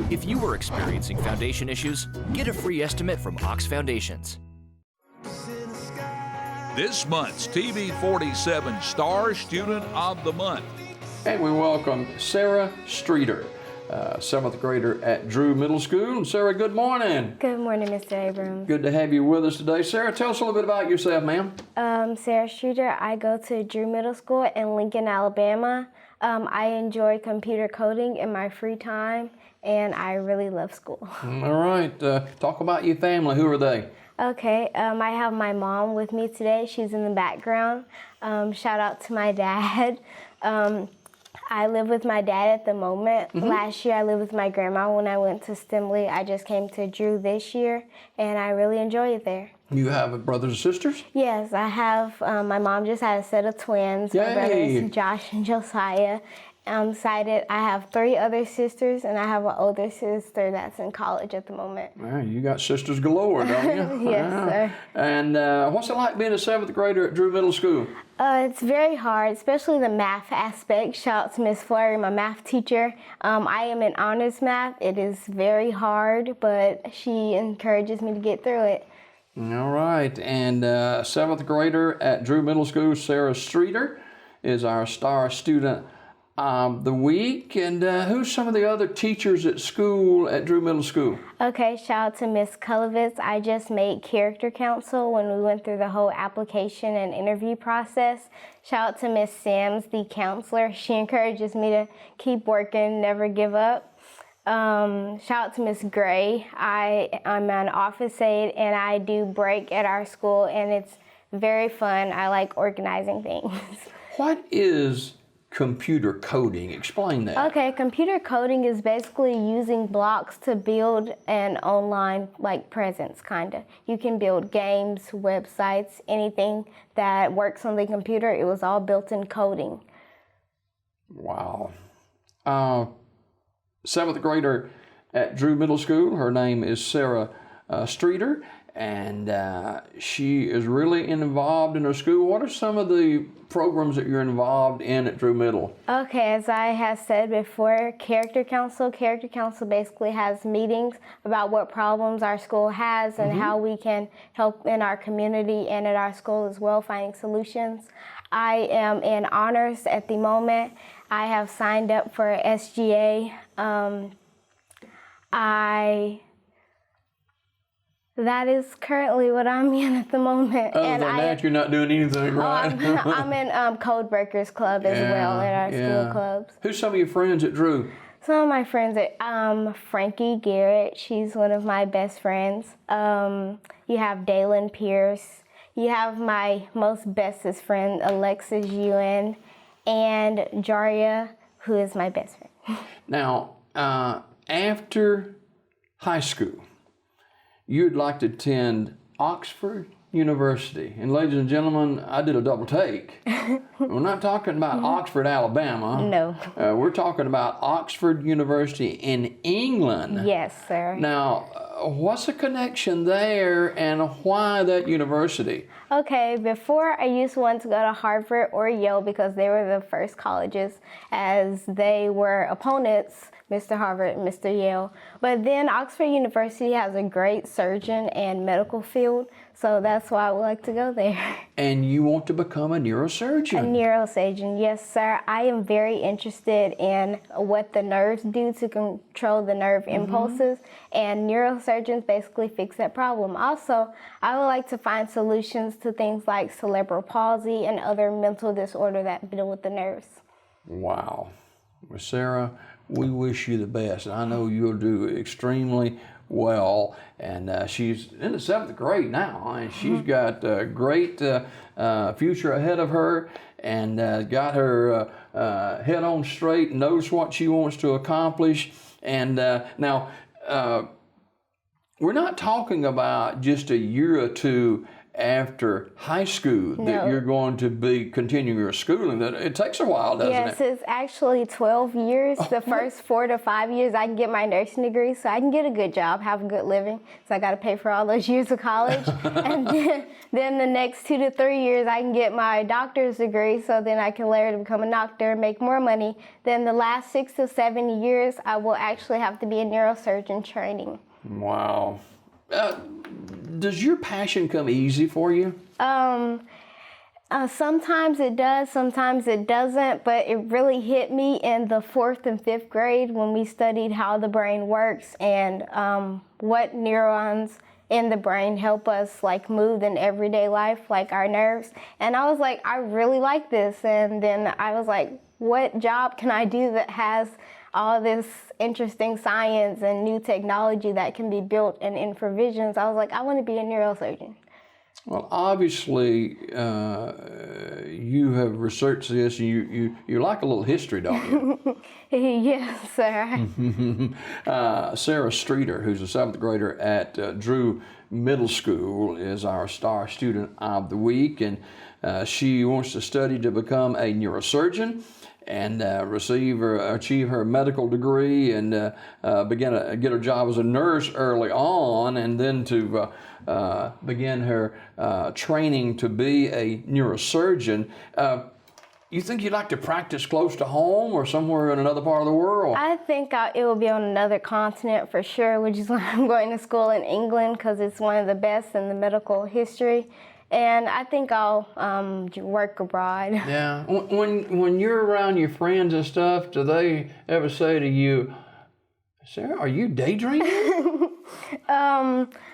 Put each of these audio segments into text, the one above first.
If you are experiencing foundation issues, get a free estimate from Ox Foundations. This month's TV 47 Star Student of the Month. And we welcome Sarah Streeter, 7th grader at Drew Middle School. And Sarah, good morning. Good morning, Mr. Abrams. Good to have you with us today. Sarah, tell us a little bit about yourself, ma'am. Sarah Streeter. I go to Drew Middle School in Lincoln, Alabama. I enjoy computer coding in my free time, and I really love school. All right. Talk about your family. Who are they? Okay, I have my mom with me today. She's in the background. Shout out to my dad. I live with my dad at the moment. Last year I lived with my grandma when I went to Stimley. I just came to Drew this year, and I really enjoy it there. You have brothers and sisters? Yes, I have. My mom just had a set of twins. Yay. My brothers, Josh and Josiah. I'm excited. I have 3 other sisters, and I have an older sister that's in college at the moment. Well, you got sisters galore, don't you? Yes, sir. And what's it like being a 7th grader at Drew Middle School? It's very hard, especially the math aspect. Shout out to Miss Flurry, my math teacher. I am in honors math. It is very hard, but she encourages me to get through it. All right. And 7th grader at Drew Middle School, Sarah Streeter, is our star student the week. And who's some of the other teachers at school at Drew Middle School? Okay, shout out to Miss Cullovitz. I just made character counsel when we went through the whole application and interview process. Shout out to Miss Sims, the counselor. She encourages me to keep working, never give up. Shout out to Miss Gray. I'm an office aide, and I do break at our school, and it's very fun. I like organizing things. What is computer coding? Explain that. Okay, computer coding is basically using blocks to build an online presence, kinda. You can build games, websites, anything that works on the computer. It was all built in coding. Wow. 7th grader at Drew Middle School. Her name is Sarah Streeter, and she is really involved in her school. What are some of the programs that you're involved in at Drew Middle? Okay, as I have said before, Character Counsel. Character Counsel basically has meetings about what problems our school has and how we can help in our community and at our school as well, finding solutions. I am in honors at the moment. I have signed up for SGA. That is currently what I'm in at the moment. Other than that, you're not doing anything, right? I'm in Code Breakers Club as well at our school clubs. Who's some of your friends at Drew? Some of my friends are Frankie Garrett. She's one of my best friends. You have Dalen Pierce. You have my most bestest friend, Alexis Ewan, and Jaria, who is my best friend. Now, after high school, you'd like to attend Oxford University. And ladies and gentlemen, I did a double take. We're not talking about Oxford, Alabama. No. We're talking about Oxford University in England. Yes, sir. Now, what's the connection there and why that university? Okay, before I used to want to go to Harvard or Yale because they were the first colleges as they were opponents, Mr. Harvard and Mr. Yale. But then Oxford University has a great surgeon and medical field, so that's why I would like to go there. And you want to become a neurosurgeon? A neurosurgeon, yes, sir. I am very interested in what the nerves do to control the nerve impulses, and neurosurgeons basically fix that problem. Also, I would like to find solutions to things like cerebral palsy and other mental disorder that deal with the nerves. Wow. Well, Sarah, we wish you the best. I know you'll do extremely well. And she's in the 7th grade now, and she's got a great future ahead of her, and got her head on straight, knows what she wants to accomplish. And now, we're not talking about just a year or two after high school that you're going to be continuing your schooling. That it takes a while, doesn't it? Yes, it's actually 12 years. The first 4 to 5 years, I can get my nursing degree, so I can get a good job, have a good living. So I got to pay for all those years of college. And then the next 2 to 3 years, I can get my doctor's degree, so then I can later become a doctor and make more money. Then the last 6 to 7 years, I will actually have to be a neurosurgeon training. Wow. Does your passion come easy for you? Sometimes it does, sometimes it doesn't, but it really hit me in the 4th and 5th grade when we studied how the brain works and what neurons in the brain help us like move in everyday life, like our nerves. And I was like, I really like this. And then I was like, what job can I do that has all this interesting science and new technology that can be built and in for visions? I was like, I want to be a neurosurgeon. Well, obviously, you have researched this, and you like a little history, don't you? Yes, sir. Sarah Streeter, who's a 7th grader at Drew Middle School, is our star student of the week, and she wants to study to become a neurosurgeon and achieve her medical degree and get her job as a nurse early on, and then to begin her training to be a neurosurgeon. You think you'd like to practice close to home or somewhere in another part of the world? I think it will be on another continent for sure, which is why I'm going to school in England, because it's one of the best in the medical history. And I think I'll work abroad. Yeah. When you're around your friends and stuff, do they ever say to you, Sarah, are you daydreaming?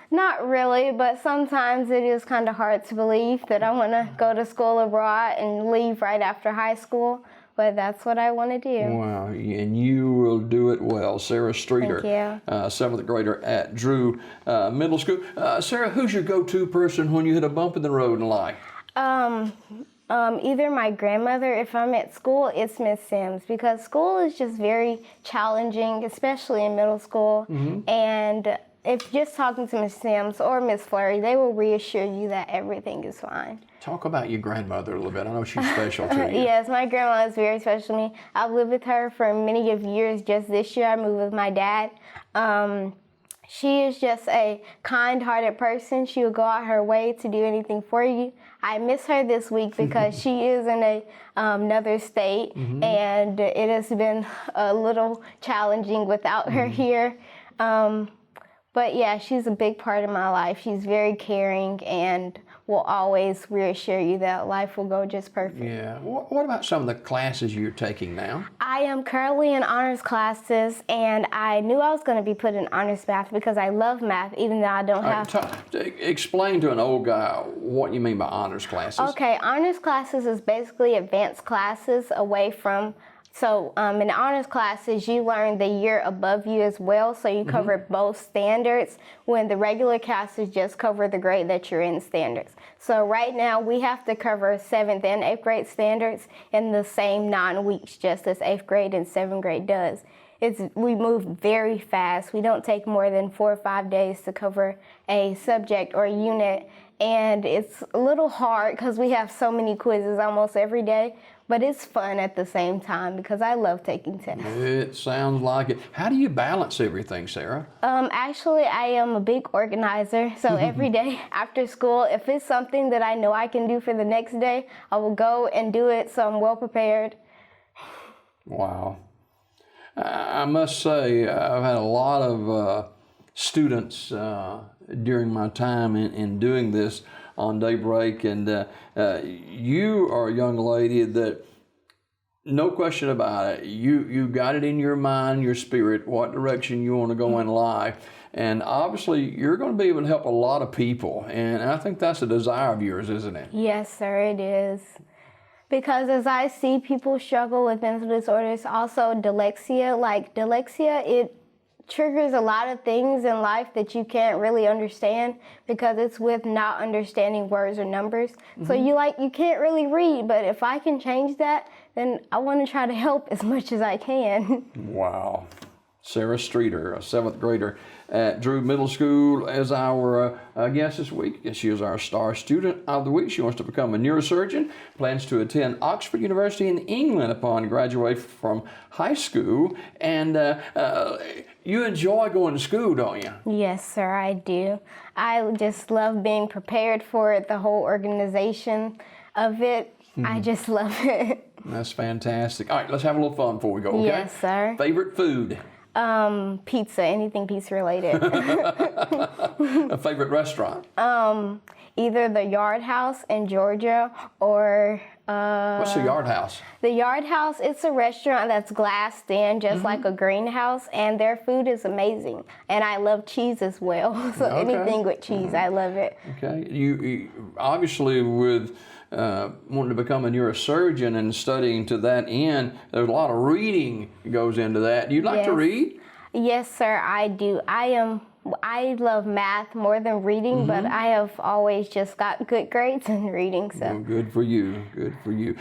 Not really, but sometimes it is kind of hard to believe that I want to go to school abroad and leave right after high school. But that's what I want to do. Wow, and you will do it well. Sarah Streeter, Thank you. 7th grader at Drew Middle School. Sarah, who's your go-to person when you hit a bump in the road in life? Either my grandmother, if I'm at school, it's Miss Sims, because school is just very challenging, especially in middle school. Mm-hmm. And if just talking to Miss Sims or Miss Flurry, they will reassure you that everything is fine. Talk about your grandmother a little bit. I know she's special to you. Yes, my grandma is very special to me. I've lived with her for many of years. Just this year, I moved with my dad. She is just a kind-hearted person. She will go out her way to do anything for you. I miss her this week because she is in another state, mm-hmm. and it has been a little challenging without her here. But yeah, she's a big part of my life. She's very caring and will always reassure you that life will go just perfect. Yeah. What about some of the classes you're taking now? I am currently in honors classes, and I knew I was going to be put in honors math because I love math, even though I don't have... Explain to an old guy what you mean by honors classes. Okay, honors classes is basically advanced classes away from... So in honors classes, you learn the year above you as well, so you cover mm-hmm. both standards, when the regular classes just cover the grade that you're in standards. So right now, we have to cover 7th and 8th grade standards in the same 9 weeks, just as 8th grade and 7th grade does. We move very fast. We don't take more than 4 or 5 days to cover a subject or a unit, and it's a little hard because we have so many quizzes almost every day. But it's fun at the same time because I love taking tests. It sounds like it. How do you balance everything, Sarah? Actually, I am a big organizer. So every day after school, if it's something that I know I can do for the next day, I will go and do it so I'm well prepared. Wow. I must say, I've had a lot of students during my time in doing this on Daybreak, and you are a young lady that, no question about it, you got it in your mind, your spirit, what direction you want to go in life, and obviously you're going to be able to help a lot of people, and I think that's a desire of yours, isn't it? Yes, sir, it is. Because as I see people struggle with mental disorders, also dyslexia, it triggers a lot of things in life that you can't really understand because it's with not understanding words or numbers. Mm-hmm. So you can't really read, but if I can change that, then I want to try to help as much as I can. Wow. Sarah Streeter, a 7th grader at Drew Middle School, as our guest this week. She is our Star Student of the Week. She wants to become a neurosurgeon, plans to attend Oxford University in England upon graduation from high school. And you enjoy going to school, don't you? Yes, sir, I do. I just love being prepared for it, the whole organization of it. I just love it. That's fantastic. All right, let's have a little fun before we go, okay? Yes, sir. Favorite food? Pizza, anything pizza related. A favorite restaurant? Either the Yard House in Georgia or What's the Yard House? the Yard House. It's a restaurant that's glassed in, just like a greenhouse, and their food is amazing. And I love cheese as well. So anything with cheese, I love it. Okay. You obviously with wanting to become a neurosurgeon and studying to that end, there's a lot of reading goes into that. Do you like to read? Yes, sir, I do. I love math more than reading, but I have always just got good grades in reading. So Well, good for you. Good for you.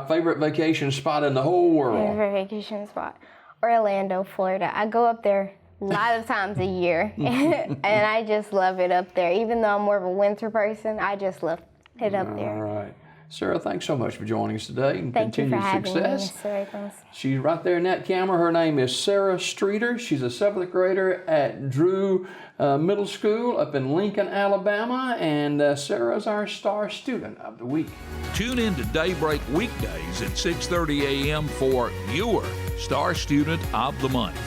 Favorite vacation spot in the whole world? favorite vacation spot, Orlando, Florida. I go up there a lot of times a year, and I just love it up there. Even though I'm more of a winter person, I just love it up there. All right. Sarah, thanks so much for joining us today, and Thank you for continued having success. me, Mr. Akins. She's right there in that camera. Her name is Sarah Streeter. She's a 7th grader at Drew Middle School up in Lincoln, Alabama, and Sarah's our Star Student of the Week. Tune in to Daybreak weekdays at 6:30 a.m. for your Star Student of the Month.